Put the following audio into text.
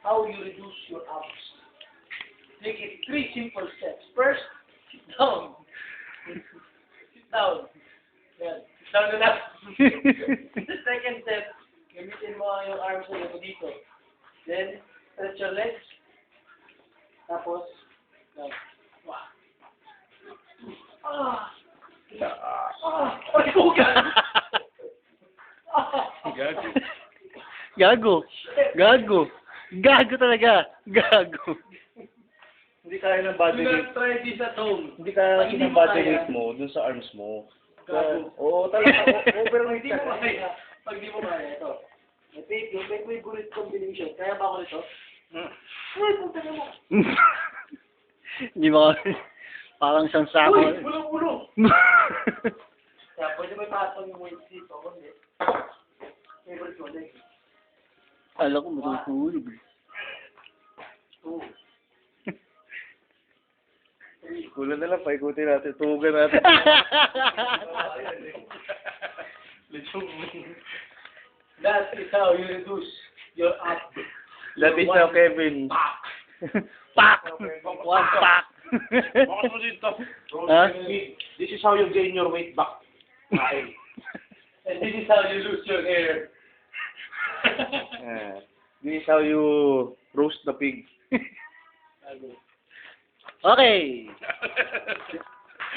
how you reduce your abs. Take it 3 simple steps. First, sit down. Sit down. Yan. Sit down na lang. The second step, gamitin mo yung arms mo dito. Then, stretch your legs. Tapos, like, wow. Ay, huwag! Gago. Gago. Gago. Gago talaga. Gago. Hindi kaya ng body Do weight. not try this at home. Hindi kaya Pag kasi hindi ng mo body kaya, weight mo dun sa arms mo. Gago. Oo, talaga. Overweight Hindi ka. mo kaya. Pag di mo kaya, ito. Yung may bullet combination. Kaya ba ako nito? Uy, punta na mo. Hindi mo parang isang sako. Uy, bulong-bulong. Kaya pwede mo ipasok yung weight dito. Ako hindi. Favorite ko, like. Alam ko matutulog. Two. Kulang na lang, paikutin natin. Tumugan natin. That is how you reduce your abs. That is how Kevin. Pak! One pak! Bakit mo dito? Ha? This is how you gain your weight back. And this is how you lose your hair. This is how you roast the pig. Okay.